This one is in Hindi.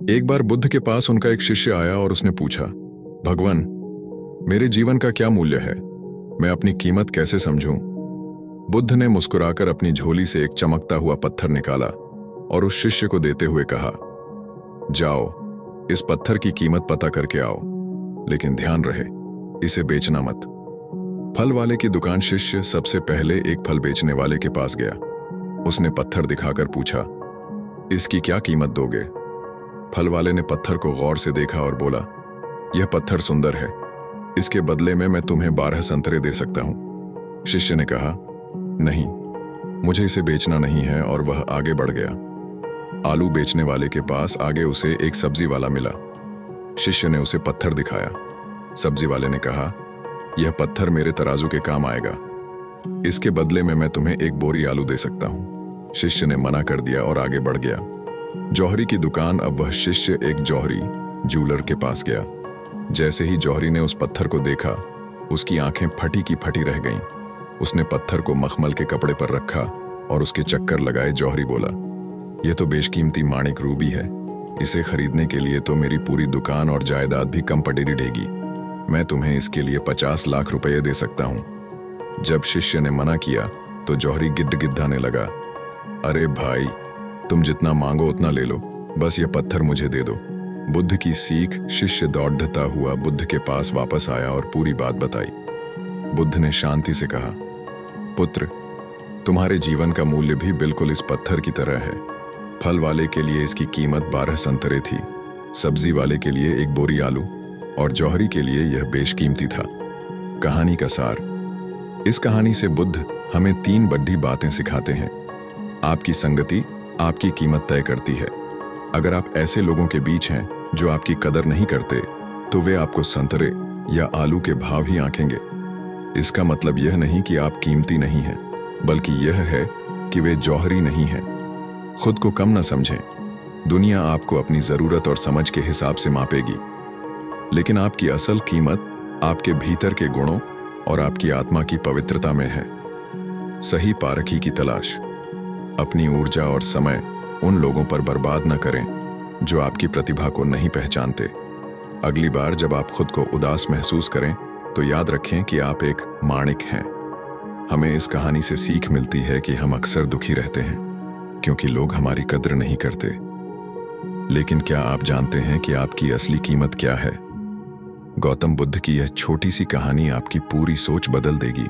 एक बार बुद्ध के पास उनका एक शिष्य आया और उसने पूछा, भगवान, मेरे जीवन का क्या मूल्य है? मैं अपनी कीमत कैसे समझूं? बुद्ध ने मुस्कुराकर अपनी झोली से एक चमकता हुआ पत्थर निकाला और उस शिष्य को देते हुए कहा, जाओ, इस पत्थर की कीमत पता करके आओ, लेकिन ध्यान रहे, इसे बेचना मत। फल वाले की दुकान शिष्य सबसे पहले एक फल बेचने वाले के पास गया। उसने पत्थर दिखाकर पूछा, इसकी क्या कीमत दोगे? फल वाले ने पत्थर को गौर से देखा और बोला, यह पत्थर सुंदर है, इसके बदले में मैं तुम्हें 12 संतरे दे सकता हूं। शिष्य ने कहा, नहीं, मुझे इसे बेचना नहीं है, और वह आगे बढ़ गया। आलू बेचने वाले के पास आगे उसे एक सब्जी वाला मिला। शिष्य ने उसे पत्थर दिखाया। सब्जी वाले ने कहा, यह पत्थर मेरे तराजू के काम आएगा, इसके बदले में मैं तुम्हें एक बोरी आलू दे सकता हूं। शिष्य ने मना कर दिया और आगे बढ़ गया। जौहरी की दुकान। अब वह शिष्य एक जौहरी ज्वेलर के पास गया। जैसे ही जौहरी ने उस पत्थर को देखा, उसकी आंखें फटी की फटी रह गईं। उसने पत्थर को मखमल के कपड़े पर रखा और उसके चक्कर लगाए। जौहरी बोला, यह तो बेशकीमती माणिक रूबी है, इसे खरीदने के लिए तो मेरी पूरी दुकान और जायदाद भी कम पड़ी रहेगी। मैं तुम्हें इसके लिए 50 लाख रुपए दे सकता हूं। जब शिष्य ने मना किया तो जौहरी गिड़गिड़ाने लगा, अरे भाई, तुम जितना मांगो उतना ले लो, बस ये पत्थर मुझे दे दो। बुद्ध की सीख। शिष्य दौड़ता हुआ बुद्ध के पास वापस आया और पूरी बात बताई। बुद्ध ने शांति से कहा, पुत्र, तुम्हारे जीवन का मूल्य भी बिल्कुल इस पत्थर की तरह है। फल वाले के लिए इसकी कीमत 12 संतरे थी, सब्जी वाले के लिए एक बोरी आलू, और जौहरी के लिए यह बेशकीमती था। कहानी का सार। इस कहानी से बुद्ध हमें 3 बड़ी बातें सिखाते हैं। आपकी संगति आपकी कीमत तय करती है। अगर आप ऐसे लोगों के बीच हैं जो आपकी कदर नहीं करते, तो वे आपको संतरे या आलू के भाव ही आंकेंगे। इसका मतलब यह नहीं कि आप कीमती नहीं हैं, बल्कि यह है कि वे जौहरी नहीं हैं। खुद को कम न समझें। दुनिया आपको अपनी जरूरत और समझ के हिसाब से मापेगी, लेकिन आपकी असल कीमत आपके भीतर के गुणों और आपकी आत्मा की पवित्रता में है। सही पारखी की तलाश। अपनी ऊर्जा और समय उन लोगों पर बर्बाद न करें जो आपकी प्रतिभा को नहीं पहचानते। अगली बार जब आप खुद को उदास महसूस करें, तो याद रखें कि आप एक माणिक हैं। हमें इस कहानी से सीख मिलती है कि हम अक्सर दुखी रहते हैं क्योंकि लोग हमारी कद्र नहीं करते। लेकिन क्या आप जानते हैं कि आपकी असली कीमत क्या है? गौतम बुद्ध की यह छोटी सी कहानी आपकी पूरी सोच बदल देगी।